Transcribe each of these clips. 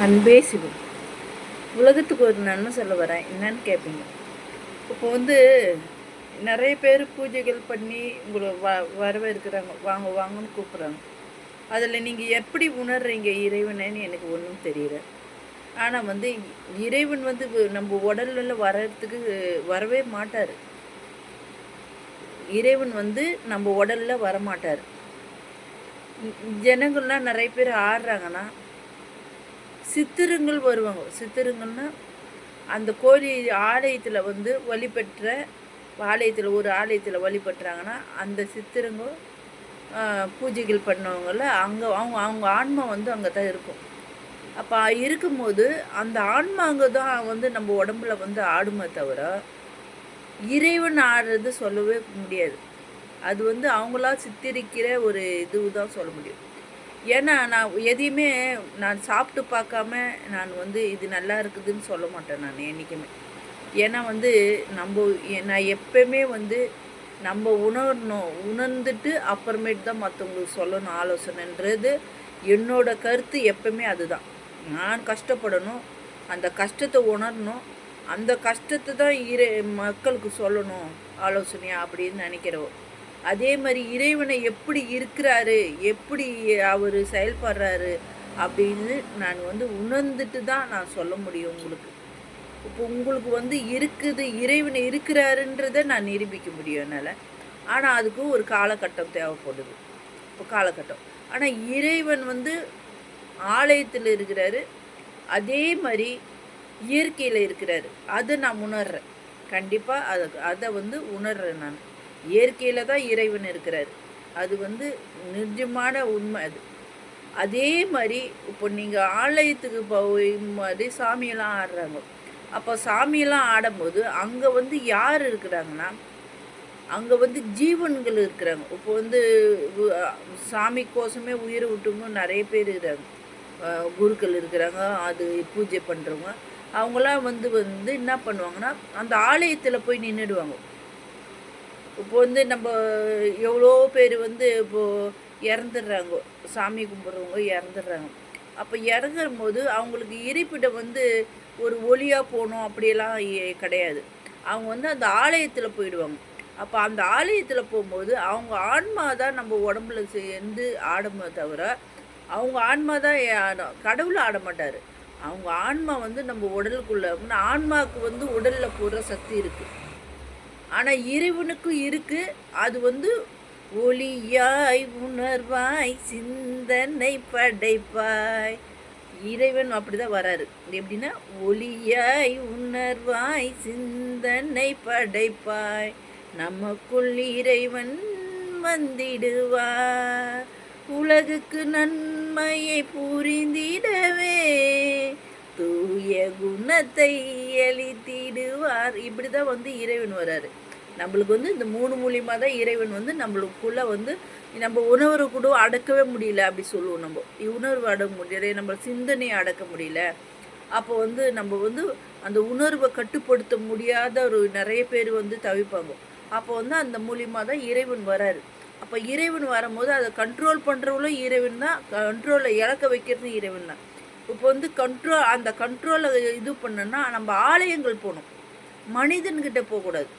அன்பே சிவம். உலகத்துக்கு ஒரு நன்மை சொல்ல வரேன், என்னன்னு கேட்பீங்க. இப்போ நிறைய பேர் பூஜைகள் பண்ணி உங்களை வரவேற்கிறாங்க, வாங்க வாங்கன்னு கூப்பிட்றாங்க. அதில் நீங்கள் எப்படி உணர்றீங்க இறைவனேன்னு எனக்கு ஒன்றும் தெரியல. ஆனால் இறைவன் நம்ம உடல்ல வர்றதுக்கு வரவே மாட்டார். இறைவன் நம்ம உடலில் வரமாட்டார். ஜனங்கள்லாம் நிறைய பேர் ஆடுறாங்கன்னா சித்திரங்கள் வருவாங்க. சித்திரங்கள்னா அந்த கோழி ஆலயத்தில் வழிபெற்ற ஆலயத்தில் ஒரு ஆலயத்தில் வழிபட்டுறாங்கன்னா அந்த சித்திரங்க பூஜைகள் பண்ணவங்கள அங்கே அவங்க அவங்க ஆன்மா அங்கே தான் இருக்கும். அப்போ இருக்கும்போது அந்த ஆன்மா அங்கே தான் நம்ம உடம்புல ஆடுமே தவிர இறைவன் ஆடுறது சொல்லவே முடியாது. அது அவங்களா சித்தரிக்கிற ஒரு இதுதான் சொல்ல முடியும். ஏன்னா நான் எதையுமே நான் சாப்பிட்டு பார்க்காம நான் இது நல்லா இருக்குதுன்னு சொல்ல மாட்டேன் நான் என்றைக்குமே. ஏன்னா நான் எப்பவுமே நம்ம உணரணும், உணர்ந்துட்டு அப்புறமேட்டு தான் மற்றவங்களுக்கு சொல்லணும் ஆலோசனைன்றது என்னோட கருத்து. எப்பவுமே அதுதான். நான் கஷ்டப்படணும், அந்த கஷ்டத்தை உணரணும், அந்த கஷ்டத்தை தான் மக்களுக்கு சொல்லணும் ஆலோசனையா அப்படின்னு நினைக்கிறோம். அதே மாதிரி இறைவனை எப்படி இருக்கிறாரு, எப்படி அவர் செயல்படுறாரு அப்படின்னு நான் உணர்ந்துட்டு தான் நான் சொல்ல முடியும் உங்களுக்கு. இப்போ உங்களுக்கு இருக்குது, இறைவனை இருக்கிறாருன்றதை நான் நிரூபிக்க முடியும் என்னால். ஆனால் அதுக்கு ஒரு காலகட்டம் தேவைப்படுது. இப்போ காலகட்டம். ஆனால் இறைவன் ஆலயத்தில் இருக்கிறாரு, அதே மாதிரி இயற்கையில் இருக்கிறாரு. அதை நான் உணர்றேன். கண்டிப்பாக அதை உணர்றேன் நான். இயற்கையில் தான் இறைவன் இருக்கிறார். அது நிஜமான உண்மை அது. அதே மாதிரி இப்போ நீங்கள் ஆலயத்துக்கு போய் மாதிரி சாமியெல்லாம் ஆடுறாங்க. அப்போ சாமியெல்லாம் ஆடும்போது அங்கே யார் இருக்கிறாங்கன்னா அங்கே ஜீவன்கள் இருக்கிறாங்க. இப்போ சாமி கோசமே உயிரை விட்டவங்க நிறைய பேர் இருக்கிறாங்க. குருக்கள் இருக்கிறாங்க, அது பூஜை பண்ணுறவங்க. அவங்களாம் என்ன பண்ணுவாங்கன்னா அந்த ஆலயத்தில் போய் நின்றுடுவாங்க. இப்போ நம்ம எவ்வளோ பேர் இப்போது இறந்துடுறாங்க, சாமி கும்பிட்றவங்க இறந்துடுறாங்க. அப்போ இறங்கும்போது அவங்களுக்கு இருப்பிடம் ஒரு ஒளியாக போகணும் அப்படியெல்லாம் கிடையாது. அவங்க அந்த ஆலயத்தில் போயிடுவாங்க. அப்போ அந்த ஆலயத்தில் போகும்போது அவங்க ஆன்மா தான் நம்ம உடம்புல சேர்ந்து ஆடுமே தவிர அவங்க ஆன்மா தான் கடவுளை ஆட மாட்டார். அவங்க ஆன்மா நம்ம உடலுக்குள்ளே, ஆன்மாவுக்கு உடலில் போடுற சக்தி இருக்குது. ஆனால் இறைவனுக்கும் இருக்குது. அது ஒளியாய் உணர்வாய் சிந்தனை படைப்பாய். இறைவன் அப்படிதான் வராரு. எப்படின்னா ஒளியாய் உணர்வாய் சிந்தனை படைப்பாய், நமக்குள் இறைவன் வந்திடுவார், உலகுக்கு நன்மையை புரிந்திடவே தூய குணத்தை அளித்திடுவார். இப்படி தான் இறைவன் வராரு. நம்மளுக்கு இந்த 3 மூலியமாக தான் இறைவன் நம்மளுக்குள்ளே நம்ம உணர்வு கூட அடக்கவே முடியல அப்படி சொல்லுவோம். நம்ம உணர்வு அடக்க முடியல, நம்ம சிந்தனையை அடக்க முடியல. அப்போ நம்ம அந்த உணர்வை கட்டுப்படுத்த முடியாத ஒரு நிறைய பேர் தவிப்பாங்க. அப்போ அந்த மூலியமாக தான் இறைவன் வராரு. அப்போ இறைவன் வரும்போது அதை கண்ட்ரோல் பண்ணுறவங்களும் இறைவன் தான், கண்ட்ரோலை இழக்க வைக்கிறது இறைவன் தான். இப்போ அந்த கண்ட்ரோலை இது பண்ணோன்னா நம்ம ஆலயங்கள் போகணும், மனிதன்கிட்ட போகக்கூடாது.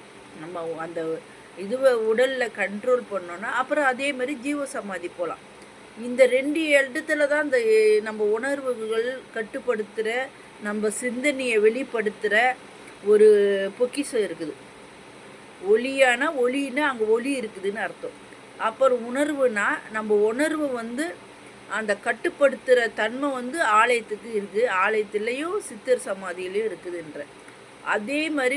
நம்ம அந்த இதுவை உடலில் கண்ட்ரோல் பண்ணோன்னா அப்புறம் அதே மாதிரி ஜீவ சமாதி போகலாம். இந்த 2 இடத்துல தான் இந்த நம்ம உணர்வுகள் கட்டுப்படுத்துகிற, நம்ம சிந்தனையை வெளிப்படுத்துகிற ஒரு பொக்கிஷம் இருக்குது. ஒளின்னா அங்கே ஒளி இருக்குதுன்னு அர்த்தம். அப்புறம் உணர்வுனா நம்ம உணர்வு அந்த கட்டுப்படுத்துகிற தன்மை ஆலயத்துக்கு இருக்குது. ஆலயத்துலேயும் சித்தர் சமாதியிலையும் இருக்குதுன்ற. அதே மாதிரி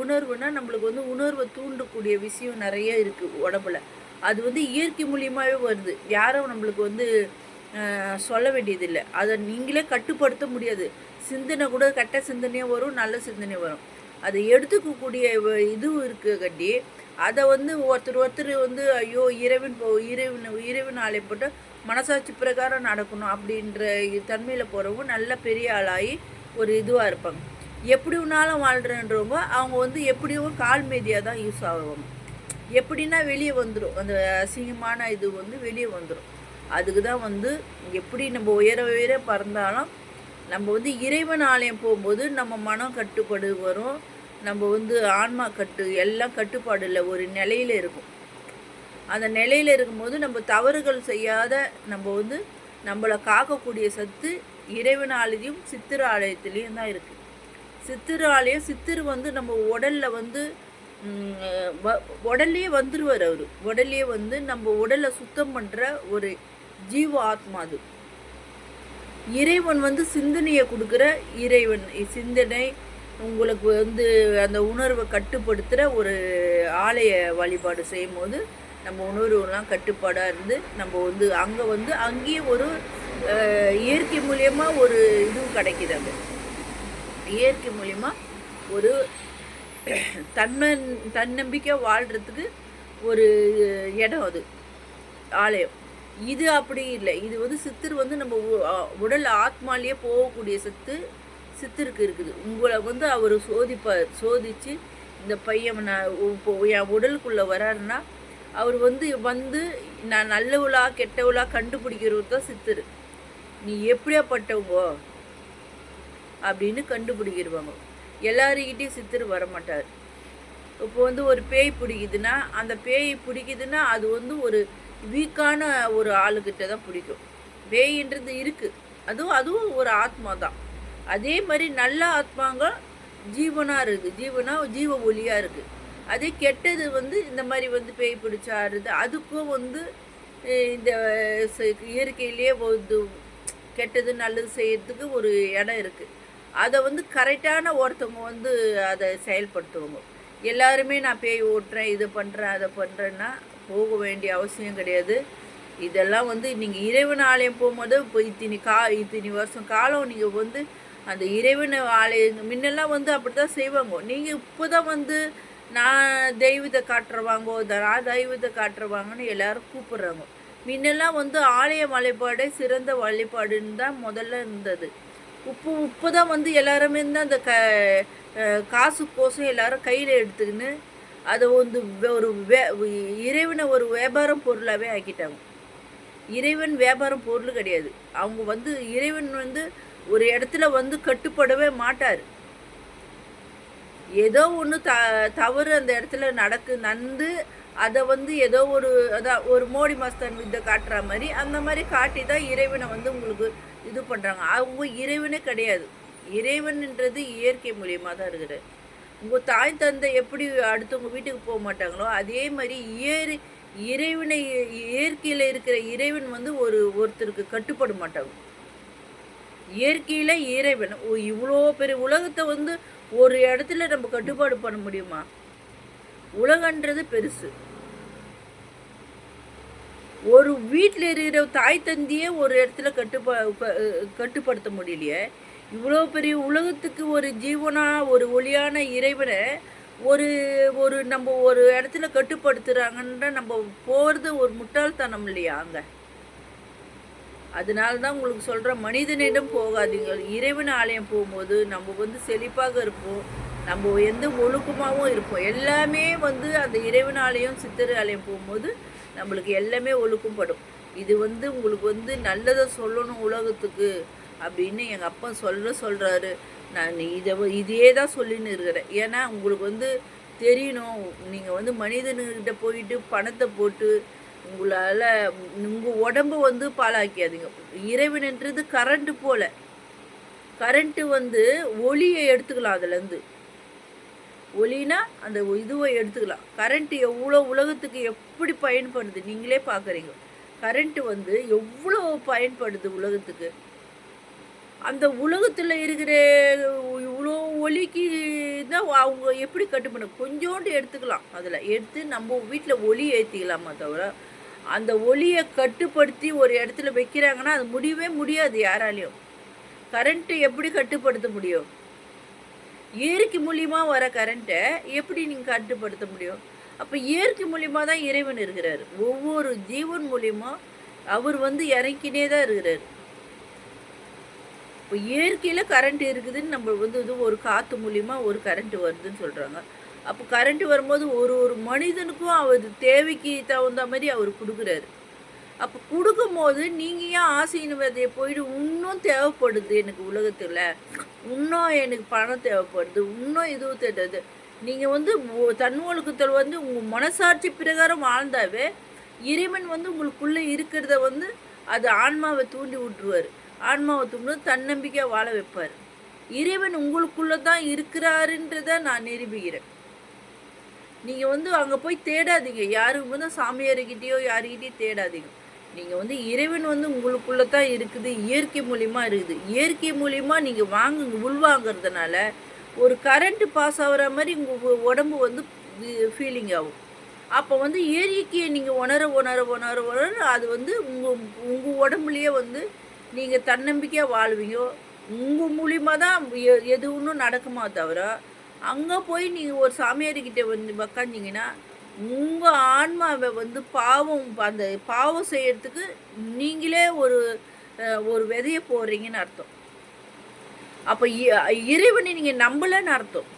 உணர்வுனா நம்மளுக்கு உணர்வை தூண்டக்கூடிய விஷயம் நிறைய இருக்குது உடம்புல. அது இயற்கை மூலியமாகவே வருது. யாரும் நம்மளுக்கு சொல்ல வேண்டியதில்லை. அதை நீங்களே கட்டுப்படுத்த முடியாது. சிந்தனை கூட கெட்ட சிந்தனையாக வரும், நல்ல சிந்தனை வரும். அதை எடுத்துக்கக்கூடிய இதுவும் இருக்குது கட்டி. அதை ஒருத்தர் ஐயோ இறைவன் ஆலயப்பட்டு மனசாட்சி பிரகாரம் நடக்கணும் அப்படின்ற தன்மையில் போகிறவங்க நல்ல பெரிய ஆளாகி ஒரு இதுவாக இருப்பாங்க. எப்படி வேணாலும் வாழ்கிறன்றவங்க அவங்க எப்படியும் கால் மீதியாக தான் யூஸ் ஆகுவாங்க. எப்படின்னா வெளியே வந்துடும், அந்த அசிங்கமான இது வெளியே வந்துடும். அதுக்கு தான் எப்படி நம்ம உயர உயர பறந்தாலும் நம்ம வந்து இறைவன் ஆலயம் போகும்போது நம்ம மனம் கட்டுப்பாடு வரும், நம்ம வந்து ஆன்மா எல்லாம் கட்டுப்பாடுல ஒரு நிலையில் இருக்கும். அந்த நிலையில் இருக்கும்போது நம்ம தவறுகள் செய்யாத நம்ம வந்து நம்மளை காக்கக்கூடிய சத்து இறைவன் ஆலயம் சித்திர ஆலயத்துலேயும் தான் இருக்குது. சித்திர ஆலயம் சித்திர வந்து நம்ம உடலில் வந்து உடல்லையே வந்துடுவார். அவர் உடல்லையே வந்து நம்ம உடலை சுத்தம் பண்ணுற ஒரு ஜீவ ஆத்மா அது. இறைவன் வந்து சிந்தனையை கொடுக்குற இறைவன். சிந்தனை உங்களுக்கு வந்து அந்த உணர்வை கட்டுப்படுத்துகிற ஒரு ஆலய வழிபாடு செய்யும் போது நம்ம உணர்வுலாம் கட்டுப்பாடாக இருந்து நம்ம வந்து அங்கே வந்து அங்கேயே ஒரு இயற்கை மூலியமாக ஒரு இதுவும் கிடைக்கிது. அங்கே இயற்கை மூலியமாக ஒரு தன்னம்பிக்கை வாழ்கிறதுக்கு ஒரு இடம் அது ஆலயம். இது அப்படி இல்லை. இது வந்து சித்தர் வந்து நம்ம உடல் ஆத்மாலேயே போகக்கூடிய சத்து சித்தருக்கு இருக்குது. உங்களை வந்து அவர் சோதித்து இந்த பையன் என் உடலுக்குள்ளே வராருன்னா அவர் வந்து நான் நல்லவளா கெட்டவளா கண்டுபிடிக்கிறவர் தான் சித்தர். நீ எப்படியாப்பட்டவங்க அப்படின்னு கண்டுபிடிக்கிறவாங்க. எல்லாருக்கிட்டையும் சித்தர் வரமாட்டார். இப்போ வந்து ஒரு பேய் பிடிக்குதுன்னா அந்த பேய் பிடிக்குதுன்னா அது வந்து ஒரு வீக்கான ஒரு ஆளுக்கிட்ட தான் பிடிக்கும். பேயின்றது இருக்குது, அதுவும் ஒரு ஆத்மா தான். அதே மாதிரி நல்ல ஆத்மாங்க ஜீவனாக இருக்குது, ஜீவ ஒளியாக இருக்குது. அதே கெட்டது வந்து இந்த மாதிரி வந்து பேய் பிடிச்சாருது, அதுக்கும் வந்து இந்த இயற்கையிலேயே வந்து கெட்டது நல்லது செய்யறதுக்கு ஒரு இடம் இருக்குது. அதை வந்து கரெக்டான ஒருத்தவங்க வந்து அதை செயல்படுத்துவாங்க. எல்லாருமே நான் பேய் ஓட்டுறேன், இதை பண்ணுறேன், அதை பண்ணுறேன்னா போக வேண்டிய அவசியம் கிடையாது. இதெல்லாம் வந்து நீங்கள் இறைவன் ஆலயம் போகும்போது இப்போ இத்தனி வருஷம் காலம் நீங்கள் வந்து அந்த இறைவன் ஆலயம் முன்னெல்லாம் வந்து அப்படி தான் செய்வாங்க. நீங்கள் இப்போ தான் வந்து நான் தெய்வத்தை காட்டுறவாங்கோ, நான் தெய்வத்தை காட்டுறவாங்கன்னு எல்லாரும் கூப்பிட்றாங்க. முன்னெல்லாம் வந்து ஆலய வழிபாடே சிறந்த வழிபாடுன்னு தான் முதல்ல இருந்தது. இப்போ தான் வந்து எல்லாருமே தான் அந்த காசு கோசம் எல்லாரும் கையில் எடுத்துக்கின்னு அதை வந்து ஒரு இறைவனை ஒரு வியாபாரம் பொருளாகவே ஆக்கிட்டாங்க. இறைவன் வியாபாரம் பொருள் கிடையாது. அவங்க வந்து இறைவன் வந்து ஒரு இடத்துல வந்து கட்டுப்படவே மாட்டார். ஏதோ ஒன்று தவறு அந்த இடத்துல நடந்து அதை வந்து ஏதோ ஒரு மோடி மஸ்தான் வித்தை காட்டுற மாதிரி அந்த மாதிரி காட்டி தான் இறைவனை வந்து உங்களுக்கு இது பண்ணுறாங்க. அவங்க இறைவனே கிடையாது. இறைவன்ன்றது இயற்கை மூலியமாக தான் இருக்குது. உங்கள் தாய் தந்தை எப்படி அடுத்தவங்க வீட்டுக்கு போக மாட்டாங்களோ அதே மாதிரி இறைவனை இயற்கையில் இருக்கிற இறைவன் வந்து ஒருத்தருக்கு கட்டுப்பட மாட்டாங்க. இயற்கையில் இறைவன் இவ்வளோ பெரிய உலகத்தை வந்து ஒரு இடத்துல நம்ம கட்டுப்பாடு பண்ண முடியுமா? உலகன்றது பெருசு. ஒரு வீட்டில் இருக்கிற தாய் தந்தியே ஒரு இடத்துல கட்டுப்படுத்த முடியலையே. இவ்வளோ பெரிய உலகத்துக்கு ஒரு ஜீவனா ஒரு ஒளியான இறைவனை நம்ம ஒரு இடத்துல கட்டுப்படுத்துகிறாங்கன்ற நம்ம போகிறது ஒரு முட்டாள்தனம் இல்லையா? அங்கே அதனால தான் உங்களுக்கு சொல்கிறேன், மனிதனிடம் போகாதீங்க. இறைவன் ஆலயம் போகும்போது நம்ம வந்து செழிப்பாக இருப்போம், நம்ம எந்த ஒழுக்கமாகவும் இருப்போம். எல்லாமே வந்து அந்த இறைவன் ஆலயம் சித்தர் ஆலயம் போகும்போது நம்மளுக்கு எல்லாமே ஒழுக்கம் படும். இது வந்து உங்களுக்கு வந்து நல்லதை சொல்லணும் உலகத்துக்கு அப்படின்னு எங்கள் அப்பா சொல்கிறாரு. நான் இதே தான் சொல்லின்னு இருக்கிறேன். ஏன்னா உங்களுக்கு வந்து தெரியணும், நீங்கள் வந்து மனிதனுக்கிட்ட போயிட்டு பணத்தை போட்டு உங்களால் உங்கள் உடம்பு வந்து பாழாக்கியாதீங்க. இறைவன்ன்றது கரண்ட்டு போல். கரண்ட்டு வந்து ஒளியை எடுத்துக்கலாம். அதுலேருந்து ஒளினா அந்த இதுவை எடுத்துக்கலாம். கரண்ட்டு எவ்வளோ உலகத்துக்கு எப்படி பயன்படுது நீங்களே பார்க்குறீங்க. கரண்ட்டு வந்து எவ்வளோ பயன்படுது உலகத்துக்கு. அந்த உலகத்தில் இருக்கிற இவ்வளோ ஒளிக்கு தான் அவங்க எப்படி கட்டுப்படும்? கொஞ்சோண்டு எடுத்துக்கலாம். அதில் எடுத்து நம்ம வீட்டில் ஒளி ஏற்றிக்கலாமா தவிர அந்த ஒளியை கட்டுப்படுத்தி ஒரு இடத்துல வைக்கிறாங்கன்னா அது முடியவே முடியாது யாராலையும். கரண்ட்டு எப்படி கட்டுப்படுத்த முடியும்? இயற்கை மூலியமாக வர கரண்ட்டை எப்படி நீங்கள் கட்டுப்படுத்த முடியும்? அப்போ இயற்கை மூலியமாக தான் இறைவன் இருக்கிறார். ஒவ்வொரு ஜீவன் மூலியமாக அவர் வந்து இறங்கினே தான் இருக்கிறார். இப்போ இயற்கையில் கரண்ட் இருக்குதுன்னு நம்ம வந்து இது ஒரு காற்று மூலியமாக ஒரு கரண்ட்டு வருதுன்னு சொல்கிறாங்க. அப்போ கரண்ட்டு வரும்போது ஒரு மனிதனுக்கும் அவர் தேவைக்கு தகுந்த மாதிரி அவர் கொடுக்குறாரு. அப்போ கொடுக்கும்போது நீங்கள் ஏன் ஆசையின் விதையை போயிட்டு இன்னும் தேவைப்படுது எனக்கு உலகத்தில், இன்னும் எனக்கு பணம் தேவைப்படுது, இன்னும் இதுவும் தேடுது. நீங்கள் வந்து தன்னொழுக்கத்தில் வந்து உங்கள் மனசாட்சி பிரகாரம் வாழ்ந்தாவே இறைவன் வந்து உங்களுக்குள்ளே இருக்கிறத வந்து அது ஆன்மாவை தூண்டி விட்டுருவார். ஆன்மாவை தூண்டு தன்னம்பிக்கையாக வாழ வைப்பார். இறைவன் உங்களுக்குள்ளே தான் இருக்கிறாருன்றதை நான் நிரூபிக்கிறேன். நீங்கள் வந்து அங்கே போய் தேடாதீங்க, யாருக்கு வந்து சாமியார்கிட்டயோ யாருக்கிட்டேயும் தேடாதீங்க. நீங்கள் வந்து இறைவன் வந்து உங்களுக்குள்ளே தான் இருக்குது, இயற்கை மூலிமா இருக்குது. இயற்கை மூலிமா நீங்கள் உள்வாங்கிறதுனால ஒரு கரண்ட்டு பாஸ் ஆகிற மாதிரி உங்கள் உடம்பு வந்து ஃபீலிங் ஆகும். அப்போ வந்து இயற்கையை நீங்கள் உணர அது வந்து உங்கள் உடம்புலையே வந்து நீங்கள் தன்னம்பிக்கையாக வாழ்வீங்க. உங்கள் மூலிமா தான் எது ஒன்றும் நடக்குமா தவிர, அங்கே போய் நீங்கள் ஒரு சாமியார்கிட்ட வந்து உக்காந்திங்கன்னா உங்கள் ஆன்மாவை வந்து அந்த பாவம் செய்யறதுக்கு நீங்களே ஒரு விதையை போடுறீங்கன்னு அர்த்தம். அப்போ இறைவனை நீங்கள் நம்பலைன்னு அர்த்தம்.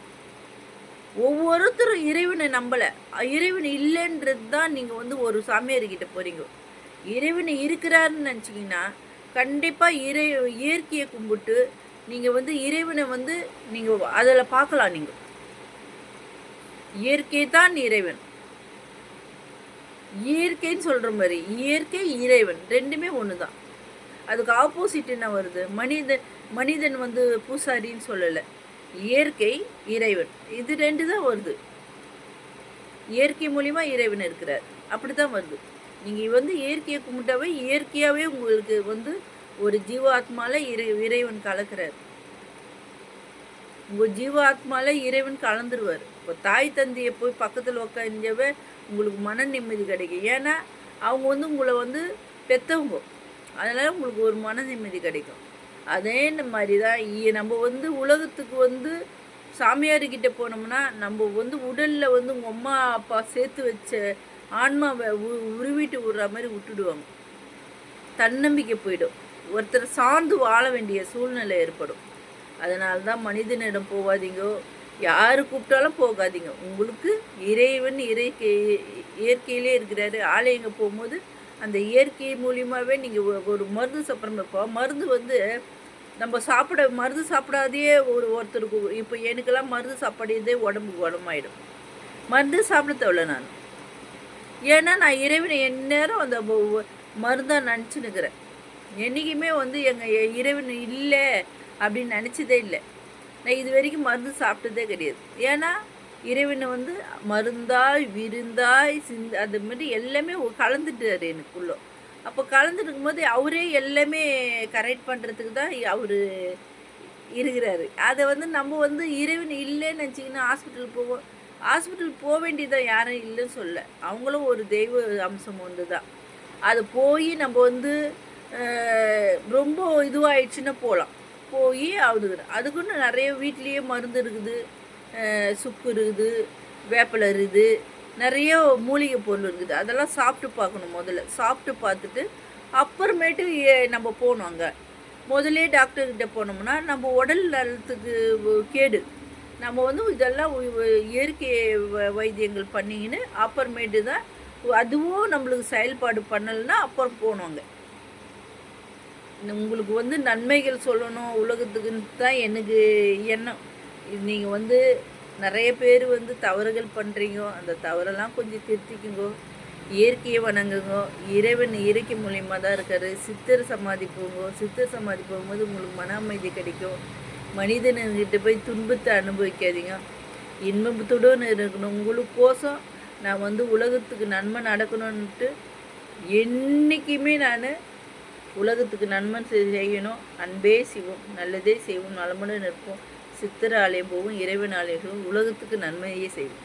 ஒவ்வொருத்தரும் இறைவனை நம்பலை, இறைவன் இல்லைன்றது தான் நீங்கள் வந்து ஒரு சாமியார்கிட்ட போகிறீங்க. இறைவன் இருக்கிறாருன்னு நினச்சிங்கன்னா கண்டிப்பாக இயற்கையை கும்பிட்டு நீங்கள் வந்து இறைவனை வந்து நீங்கள் அதில் பார்க்கலாம். நீங்கள் இயற்கை தான் இறைவன், இயற்கைன்னு சொல்கிற மாதிரி இயற்கை இறைவன் ரெண்டுமே ஒன்று தான். அதுக்கு ஆப்போசிட் என்ன வருது? மனிதன் வந்து பூசாரின்னு சொல்லலை, இயற்கை இறைவன், இது ரெண்டு தான் வருது. இயற்கை மூலிமா இறைவன் இருக்கிறார், அப்படி தான் வருது. நீங்கள் வந்து இயற்கையை கும்பிட்டாவே இயற்கையாகவே உங்களுக்கு வந்து ஒரு ஜீவாத்மாவில் இறைவன் கலக்கிறார். உங்கள் ஜீவாத்மாவில் இறைவன் கலந்துருவார். இப்போ தாய் தந்தையை போய் பக்கத்தில் உக்காந்தவே உங்களுக்கு மன நிம்மதி கிடைக்கும். ஏன்னா அவங்க வந்து உங்களை வந்து பெற்றவங்க, அதனால் உங்களுக்கு ஒரு மன நிம்மதி கிடைக்கும். அதே மாதிரி தான் நம்ம வந்து உலகத்துக்கு வந்து சாமியார்கிட்ட போனோம்னா நம்ம வந்து உடலில் வந்து உங்கள் அம்மா அப்பா சேர்த்து வச்ச ஆன்மாவை உருவிட்டு விடுற மாதிரி விட்டுடுவாங்க. தன்னம்பிக்கை போயிடும், ஒருத்தர் சார்ந்து வாழ வேண்டிய சூழ்நிலை ஏற்படும். அதனால தான் மனிதனிடம் போகாதீங்கோ, யார் கூப்பிட்டாலும் போகாதீங்க. உங்களுக்கு இறைவன் இயற்கையிலே இருக்கிறாரு. ஆலயங்க போகும்போது அந்த இயற்கை மூலியமாகவே நீங்கள் ஒரு மருந்து சாப்பிட்றப்போ, மருந்து வந்து நம்ம மருந்து சாப்பிடாதே ஒருத்தருக்கு இப்போ எனக்கெல்லாம் மருந்து சாப்பிடாதே உடம்புக்கு உடம்பாயிடும். மருந்து சாப்பிட தேவையில்ல நான், ஏன்னா நான் இறைவனை எந்நேரம் அந்த மருந்தாக நினச்சின்னுக்கிறேன். என்றைக்குமே வந்து எங்கள் இறைவன் இல்லை அப்படின்னு நினச்சதே இல்லை. நான் இது வரைக்கும் மருந்து சாப்பிட்டதே கிடையாது. ஏன்னா இறைவனை வந்து மருந்தாய் விருந்தாய் அது மாதிரி எல்லாமே கலந்துட்டார் எனக்குள்ளே. அப்போ கலந்துருக்கும் போது அவரே எல்லாமே கரெக்ட் பண்ணுறதுக்கு தான் அவர் இருக்கிறாரு. அதை வந்து நம்ம வந்து இறைவன் இல்லைன்னு நினச்சிங்கன்னா ஹாஸ்பிட்டல் போவோம். ஹாஸ்பிட்டல் போக வேண்டியதான், யாரும் இல்லைன்னு சொல்ல, அவங்களும் ஒரு தெய்வ அம்சம் ஒன்று தான். அது போய் நம்ம வந்து ரொம்ப இதுவாகிடுச்சுன்னா போய் அதுக்குன்னு நிறைய வீட்லேயே மருந்து இருக்குது, சுக்கு இருக்குது, வேப்பிலை இருக்குது, நிறைய மூலிகை பொருள் இருக்குது. அதெல்லாம் சாப்பிட்டு பார்க்கணும். முதல்ல சாப்பிட்டு பார்த்துட்டு அப்புறமேட்டு நம்ம போகணும். அங்கே முதலே டாக்டர்கிட்ட போனோம்னா நம்ம உடல் நலத்துக்கு கேடு. நம்ம வந்து இதெல்லாம் இயற்கை வைத்தியங்கள் பண்ணிங்கன்னு அப்புறமேட்டு தான் அதுவும் நம்மளுக்கு செயல்பாடு பண்ணலைன்னா அப்புறம் போனோங்க. உங்களுக்கு வந்து நன்மைகள் சொல்லணும் உலகத்துக்குன்னு தான் எனக்கு எண்ணம். நீங்கள் வந்து நிறைய பேர் வந்து தவறுகள் பண்ணுறீங்க, அந்த தவறெல்லாம் கொஞ்சம் திருத்திக்குங்கோ. இயற்கையை வணங்குங்க. இறைவன் இயற்கை மூலியமாக தான் இருக்கார். சித்தர் சமாதி போகும்போது உங்களுக்கு மன அமைதி கிடைக்கும். மனிதன்கிட்ட போய் துன்பத்தை அனுபவிக்காதீங்க, இன்பத்துடன் இருக்கணும். உங்களுக்கோசம் நான் வந்து உலகத்துக்கு நன்மை நடக்கணுன்ட்டு என்றைக்குமே நான் உலகத்துக்கு நன்மை செய்யணும். அன்பே செய்வோம், நல்லதே செய்வோம், நலமுடன் இருப்போம். சித்தர் ஆலயம் போவோம், இறைவன் ஆலயம் போவோம், உலகத்துக்கு நன்மையே செய்வோம்.